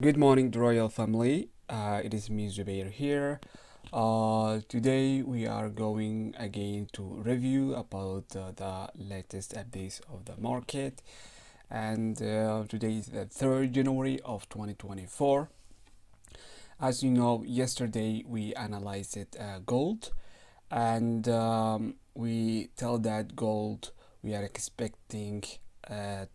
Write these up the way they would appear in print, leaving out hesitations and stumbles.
Good morning, the royal family. It is me, Zubeyr here. Today we are going again to review about the latest updates of the market, and today is the 3rd January of 2024. As you know, yesterday we analyzed gold, and we tell that gold we are expecting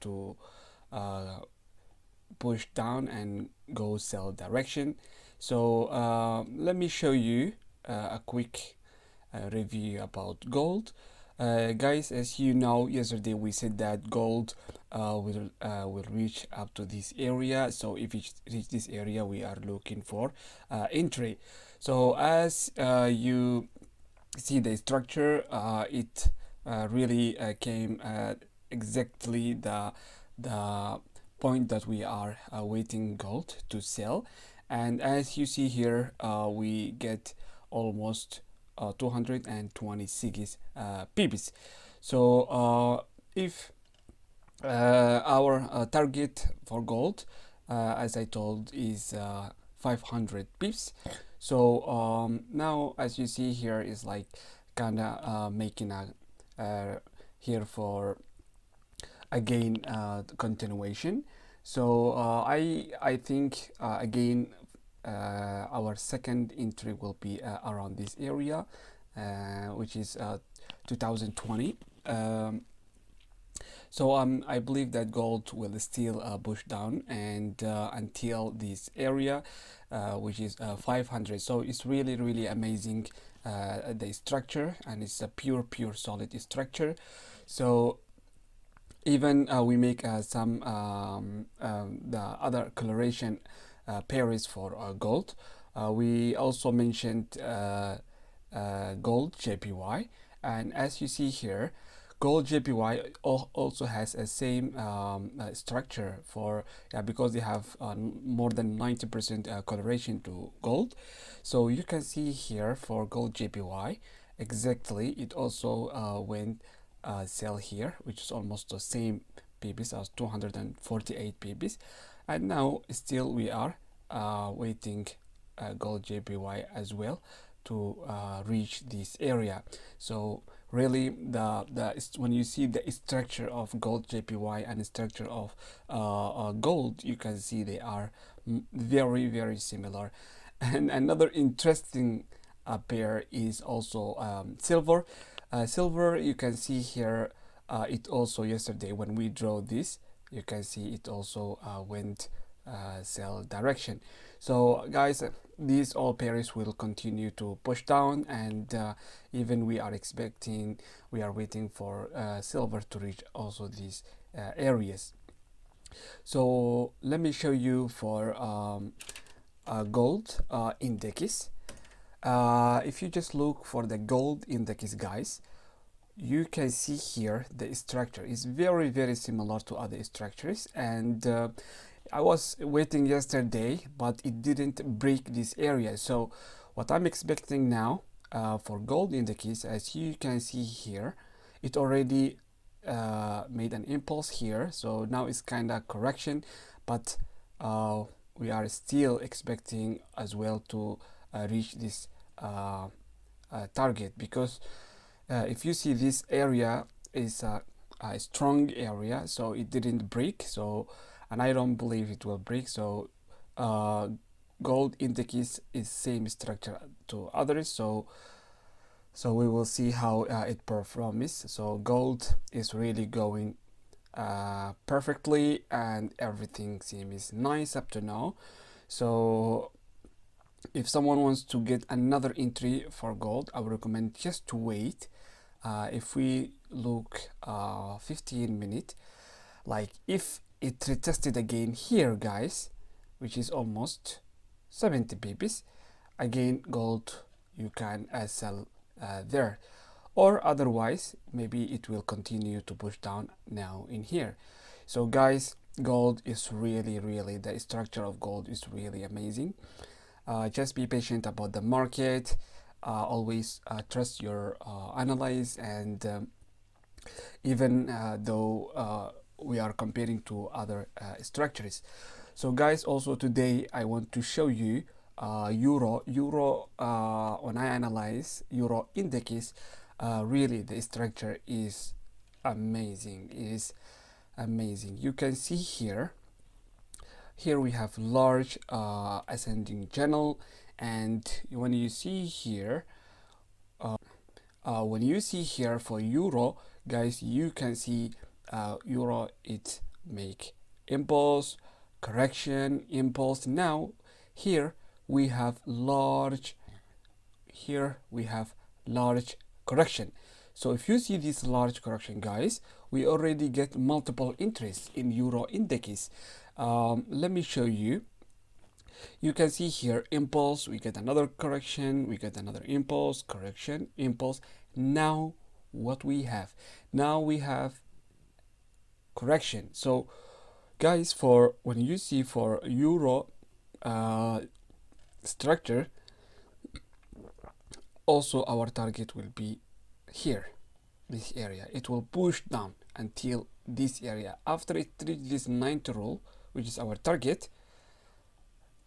to uh, push down and go sell direction. So let me show you a quick review about gold. Guys, as you know, yesterday we said that gold will reach up to this area. So if it reach this area, we are looking for entry. So as you see the structure, it really came at exactly the point that we are waiting gold to sell. And as you see here, we get almost 226 pips. So if our target for gold, as I told, is 500 pips. So now, as you see here, is like kind of making a here for again continuation. So I think again our second entry will be around this area, which is 2020. So I believe that gold will still push down and until this area, which is 500. So it's really amazing, the structure, and it's a pure solid structure. So even we make some the other coloration pairs for gold. We also mentioned gold JPY, and as you see here, gold JPY also has a same structure for because they have more than 90% coloration to gold. So you can see here for gold JPY exactly it also went sell here, which is almost the same pp's as 248 pp's, and now still we are waiting gold JPY as well to reach this area. So really when you see the structure of gold JPY and the structure of gold, you can see they are very similar. And another interesting pair is also silver. Silver, you can see here, it also yesterday when we draw this, you can see it also went sell direction. So guys, these all pairs will continue to push down, and even we are waiting for silver to reach also these areas. So let me show you for gold index. If you just look for the gold index, guys, you can see here the structure is very similar to other structures, and I was waiting yesterday but it didn't break this area. So what I'm expecting now for gold index, as you can see here, it already made an impulse here, so now it's kind of correction, but we are still expecting as well to reach this target, because if you see this area is a strong area, so it didn't break, so and I don't believe it will break. So gold index is same structure to others, so we will see how it performs. So gold is really going perfectly and everything seems nice up to now. So if someone wants to get another entry for gold, I would recommend just to wait. If we look 15 minutes, like if it retested again here, guys, which is almost 70 pips, again gold you can sell there, or otherwise maybe it will continue to push down now in here. So guys, gold is really the structure of gold is really amazing. Just be patient about the market. Always trust your analyze, and even though we are comparing to other structures. So guys, also today I want to show you euro. When I analyze euro index, really the structure is amazing. Is amazing. You can see here. Here we have large ascending channel, and when you see here, when you see here for euro, guys, you can see euro it make impulse, correction, impulse. Now here we have large, here we have large correction. So if you see this large correction, guys, we already get multiple entries in euro index. Let me show you. You can see here impulse, we get another correction, we get another impulse, correction, impulse. Now what we have, now we have correction. So guys, for when you see for euro structure, also our target will be here, this area. It will push down until this area. After it reaches this 90 rule, which is our target,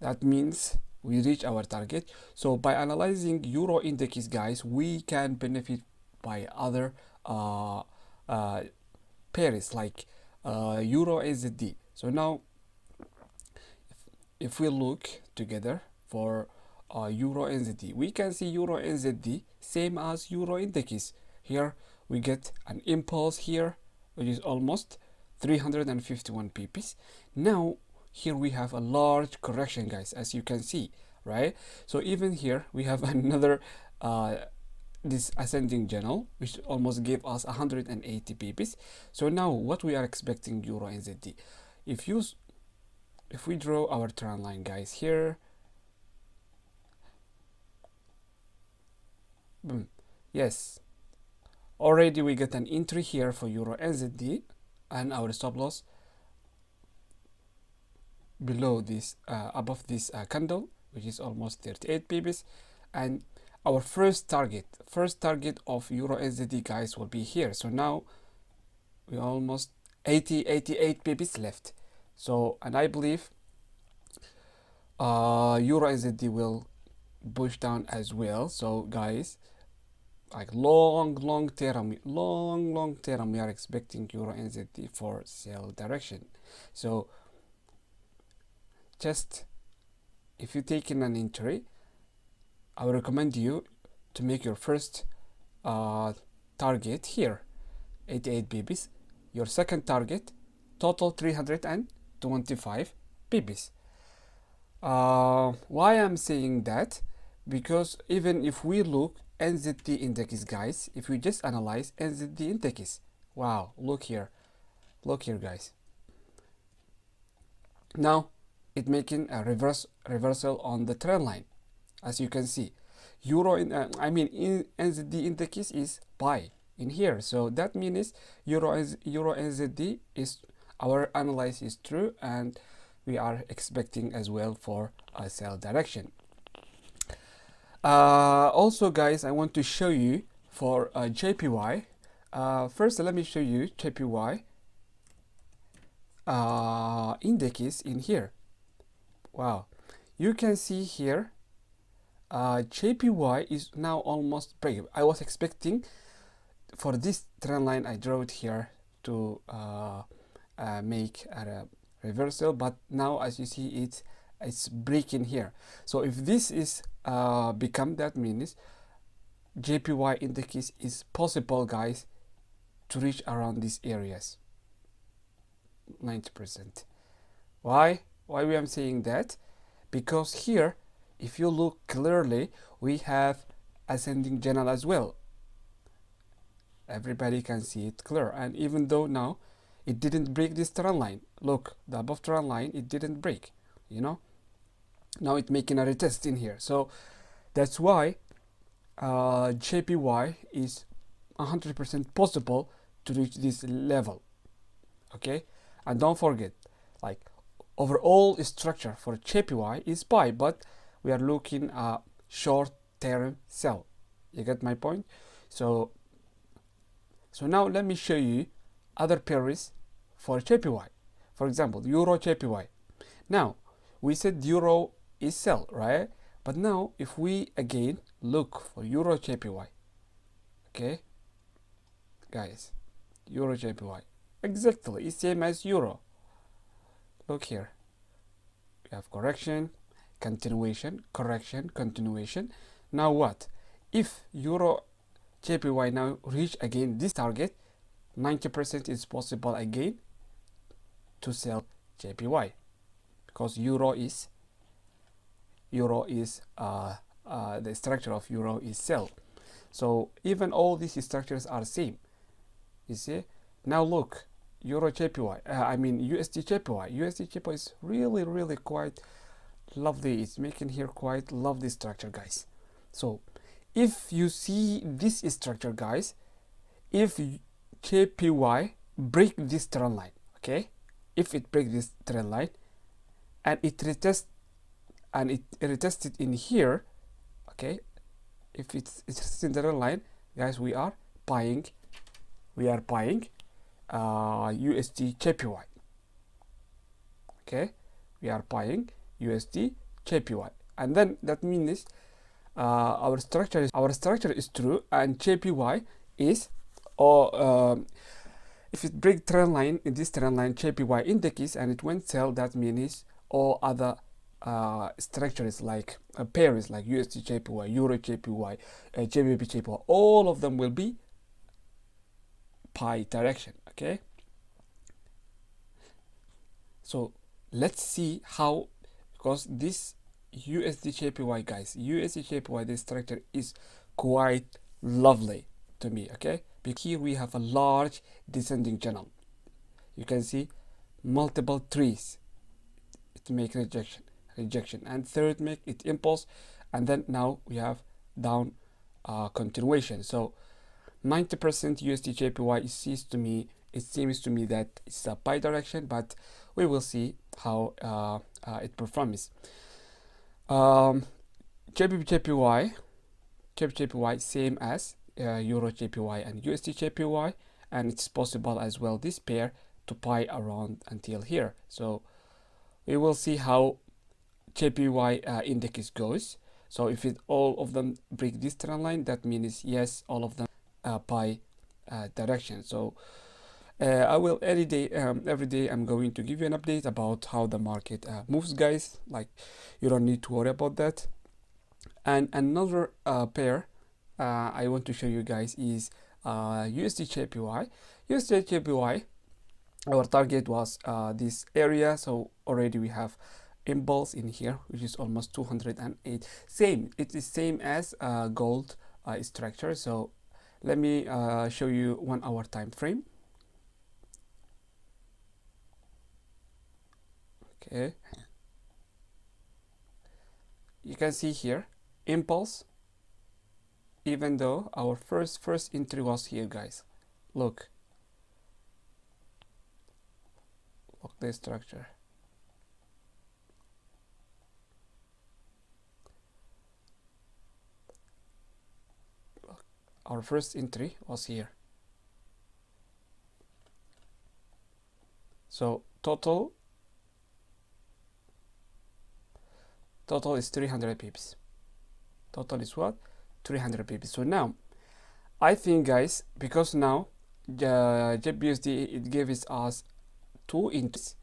that means we reach our target. So by analyzing euro index, guys, we can benefit by other pairs like euro AZD. So now if we look together for euro NZD, we can see euro NZD same as euro index. Here we get an impulse here, which is almost 351 pips. Now here we have a large correction, guys, as you can see, right? So even here we have another this ascending channel, which almost gave us 180 pips. So now what we are expecting euro NZD, if we draw our trend line, guys, here, boom, yes, already we get an entry here for euro NZD, and our stop loss below this above this candle, which is almost 38 pips, and our first target of euro NZD, guys, will be here. So now we almost 88 pips left. So, and I believe euro NZD will push down as well. So guys, like long term we are expecting euro NZD for sell direction. So just if you take in an entry, I would recommend you to make your first target here, 88 pips. Your second target, total 325 pips. Why I'm saying that? Because even if we look NZD index, guys, if we just analyze NZD index, wow, look here, guys. Now it making a reversal on the trend line, as you can see. Euro in in NZD index is buy in here, so that means euro NZD is, our analysis is true, and we are expecting as well for a sell direction. Also, guys, I want to show you for JPY. First, let me show you JPY index in here. Wow, you can see here JPY is now almost break. I was expecting for this trend line I drew it here to make a reversal, but now as you see it's breaking here. So if this is become, that means JPY index is possible, guys, to reach around these areas, 90%. Why we am saying that? Because here, if you look clearly, we have ascending channel as well. Everybody can see it clear, and even though now it didn't break this trend line, look, the above trend line, it didn't break, you know. Now it's making a retest in here, so that's why JPY is 100% possible to reach this level. Okay, and don't forget, like, overall structure for JPY is buy, but we are looking at short term sell. You get my point? So now let me show you other pairs for JPY. For example, Euro JPY. Now we said euro is sell, right? But now if we again look for euro JPY, okay guys, euro JPY exactly it's same as euro. Look here, we have correction, continuation, correction, continuation. Now what if euro JPY now reach again this target? 90% is possible again to sell JPY, because euro is the structure of euro is sell. So even all these structures are same, you see. Now look, euro JPY, I mean USD JPY is really quite lovely. It's making here quite lovely structure, guys. So if you see this structure, guys, if JPY break this trend line, okay, if it break this trend line and it retested in here, okay, if it's in the trend line, guys, we are buying USD JPY, okay, we are buying USD JPY, and then that means our structure is true, and JPY is, or if it break trend line in this trend line JPY indices and it went sell, that means all other structures like pairs like USD JPY, Euro JPY, JBP JPY, all of them will be buy direction, okay. So let's see how, because this USD JPY, guys, USD JPY, this structure is quite lovely to me, okay. Because here we have a large descending channel, you can see multiple trees, it make rejection, and third make it impulse, and then now we have down continuation. So 90% USD JPY, it seems to me that it's a buy direction, but we will see how it performs. JPY same as Euro JPY and USD JPY, and it's possible as well this pair to buy around until here. So we will see how JPY index goes. So if all of them break this trend line, that means yes, all of them buy direction. So I will every day I'm going to give you an update about how the market moves, guys. Like, you don't need to worry about that. And another pair I want to show you guys is USD JPY. USD JPY, our target was this area, so already we have impulse in here, which is almost 208. It is same as gold structure. So let me show you 1 hour time frame. Okay, you can see here impulse, even though our first entry was here, guys. Look this structure. Our first entry was here. So total is 300 pips. Total is what? 300 pips. So now I think, guys, because now JBUSD, it gives us 2 entries.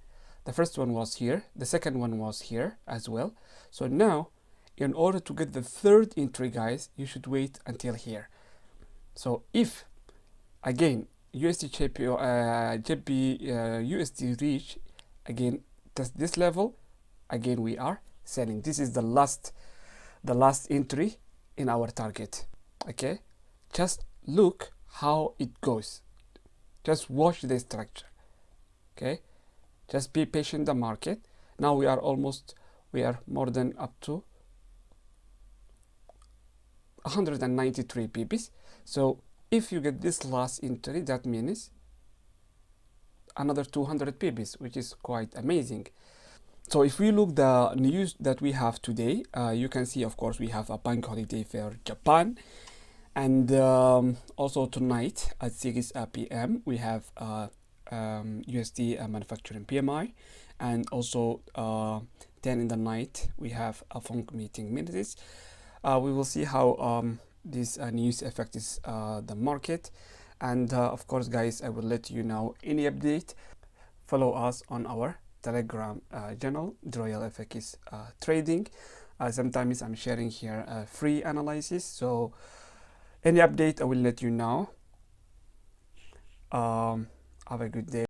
The first one was here, the second one was here as well. So now in order to get the third entry, guys, you should wait until here. So if again USD USD reach again test this level, again we are selling. This is the last entry in our target, okay. Just look how it goes, just watch the structure, okay. Just be patient the market. Now we are more than up to 193 pips. So if you get this last entry, that means another 200 pips, which is quite amazing. So if we look the news that we have today, you can see, of course, we have a bank holiday for Japan, and also tonight at 6 p.m. we have USD manufacturing PMI, and also 10 in the night we have a funk meeting minutes. We will see how this news affects the market, and of course guys, I will let you know any update. Follow us on our Telegram channel, The Royal FX Trading. Sometimes I'm sharing here free analysis, so any update I will let you know. Have a good day.